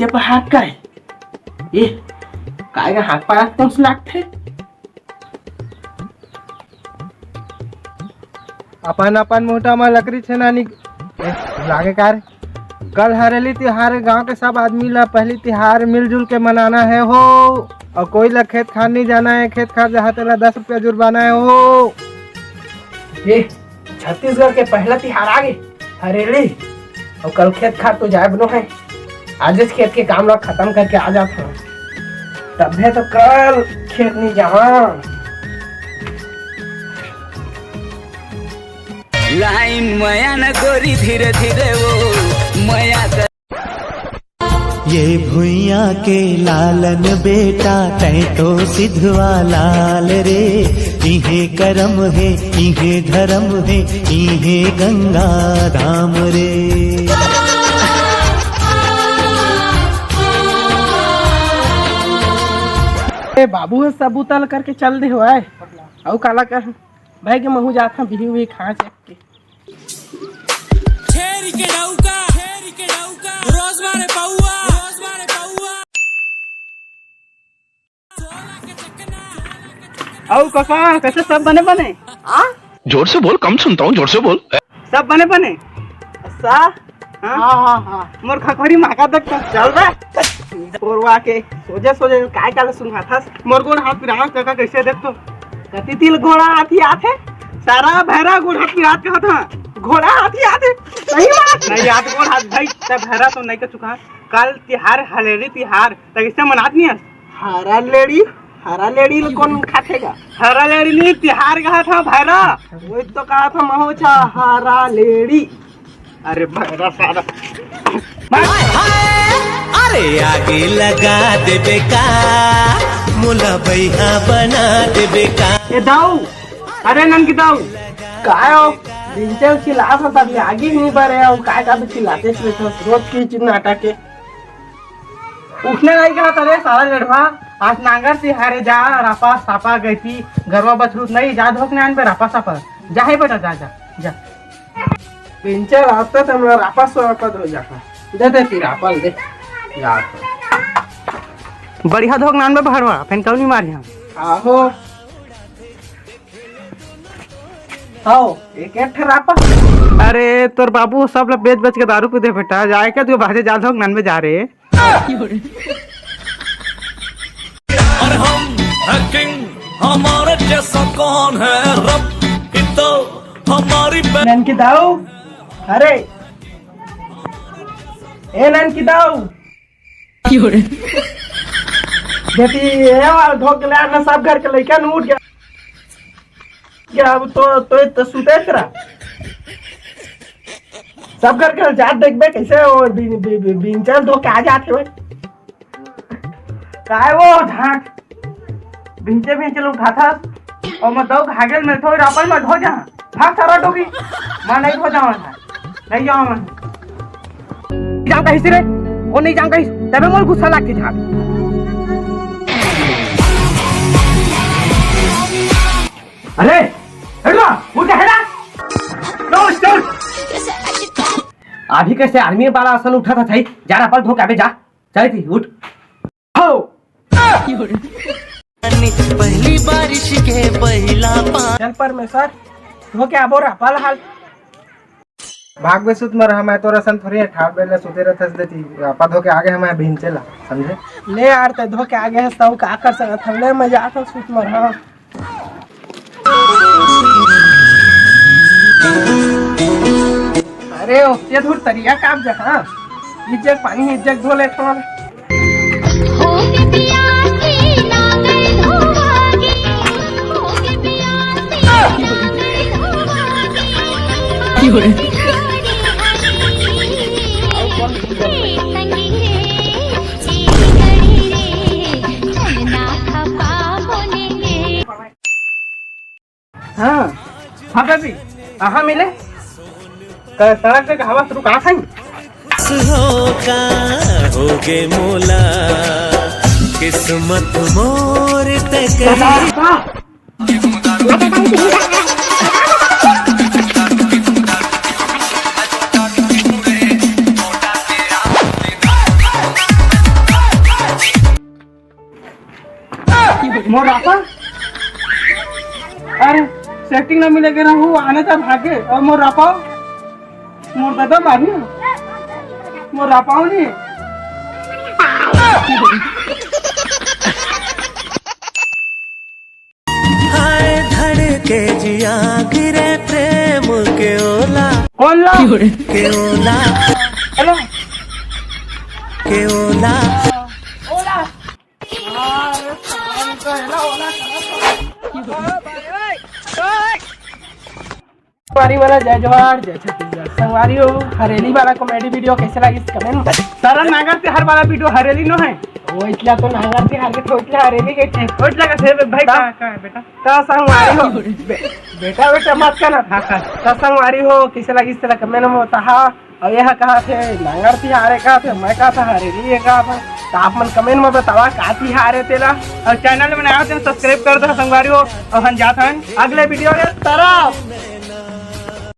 पर हाथ काय ए काय का हाथ पाय तोच लागते अपन अपन मोटा में लकड़ी छे नानी लागे कार कल हरेली तिहार गांव के सब आदमी ला पहली तिहार मिलजुल के मनाना है हो। और कोई ला खेत खार नहीं जाना है, खेत खार जहाँ ला 10 रुपया जुर्माना है हो। ये छत्तीसगढ़ के पहला तिहार आगे हरेली और कल खेत खार तो जाए बनो है। आज इस खेत के काम लोग खत्म करके आ जाते हैं तब तो कल खेत नहीं जावा। लाइन मया न गोरी धीरे धीरे वो मया कर ये भुइया के लालन बेटा तै तो सिधवा लाल रे। इहे करम है इहे धर्म है इहे गंगा धाम रे। बाबू सब उतल करके चल दे हुआ है और काला कर भाई के महू जाता बिही हुई खा चेक के रोज मारे पाऊआ और काका कैसे सब बने बने जोर से बोल, कम सुनता हूँ, जोर से बोल। सब बने बने सा हाँ मोर खखोरी माका देख चल बे कोरवा के सोजे सोजे काय काले सुनहा था मोर गोड़ हाथ पिराना काका कैसे देख तो कति तिल घोड़ा हाथी आथे सारा भैरा गोड़ हाथ पिरात के था घोड़ा हाथी आथे सही बात नहीं याद गोड़ हाथ भाई तब भैरा तो नहीं कर चुका कल तिहार हलेली तिहार तब इससे मनात नहीं है हरा लेडी कौन खातेगा हरा लेडी नहीं तिहार कहा था भैरा वही तो कहा था महोचा हरा लेडी। अरे भैरा सारा अरे आगे लगा देबे का मुला बैहा बना देबे का। ए दाऊ अरे नन की दाऊ काय हो दिनचे चिल्लात होता अभी आगे नहीं बढ़े और काय का भी चिल्लाते चले तो रोज की चीज नाटक के उठने नहीं कहा था रे सारा लड़वा आज नांगर से हारे जा रापा सापा गई थी गरवा बछरूत नहीं जा धोकने आन पे रापा सापा जा है बेटा जा जा जा पिंचर आता तो हमरा रापा स्वापत हो जाता दे दे ती रापा दे जा बढ़िया धोक नान में भरवा फेन कौन नहीं मारी हम आहो आओ एक रापा। अरे तोर बाबू सब लोग बेच बेच के दारू पी दे बेटा जाए क्या तू भाजे जा धोक नान में जा रहे और हम किंग हमारे जैसा कौन है रब तो हमारी नन की दाऊ अरे ए नन की दाऊ बेटी ये वाला धोक ले आना सब घर के लइका न उठ गया क्या अब तो सुते तेरा सब घर के जात देखबे कैसे और बिंचल धो के आ जाते हुए काय वो झाट बिंचे बिंचे लोग उठाता और मैं दो भागल में थोड़ी रापल में धो जा भाग सारा टोकी मैं नहीं धो जाऊँ नहीं जाऊँ मैं जाऊँ कहीं से रे वो नहीं जाऊँ कहीं तबे मोर गुस्सा लगती झाट अरे हेडवा उठ हेडा चल अभी कैसे आर्मी वाला आसन उठा था सही जा रापल धो के आबे जा चल थी उठ हो पहली बारिश के पहला चल पर में सर धो के आबो रापल हाल भाग बे सुत मर हम तो रसन थोड़ी ठाड़ बेले सुते रहथस देती आपा धो के आगे हमें भिंचेला समझे ले यार ते धो के आगे है सब का कर सकत हम ले मजा आता सुत मर हां अरे ओके धुर तरिया काम जा हां इज्जत पानी इज्जत धो ले थोड़ा हाँ हाँ बेबी हाँ मिले सड़क पे हवा शुरू कहाँ था होगे मोला किस्मत मोर तक मोर रापा अरे सेटिंग ना मिलेगा ना वो आने का भागे और मोर रापा मोर दादा मारी मोर रापा नहीं हाय धड़के जिया गिरे प्रेम के ओला कौन ला के ओला हेलो के ओला संगवारी वाला जय जवाहर जय छत्तीसगढ़ संगवारी हो हरेली वाला कॉमेडी वीडियो कैसे लगी कमेंट में सारा नागर तिहार वाला वीडियो हरेली नो है वो इतला तो नागर तिहार के ठोकला हरेली के ठोकला का से भाई का है बेटा ता संगवारी हो बेटा बेटा मत करना ता संगवारी हो कैसे लगी इस तरह कमेंट में बताहा और यह कहा थे नागर तिहार का थे मैं कहा था हरेली ये कहा था तो आप मन कमेंट में बतावा का तिहार है तेरा और चैनल में नया हो तो सब्सक्राइब कर दो संगवारी हो और हम जाते हैं अगले वीडियो के तरफ।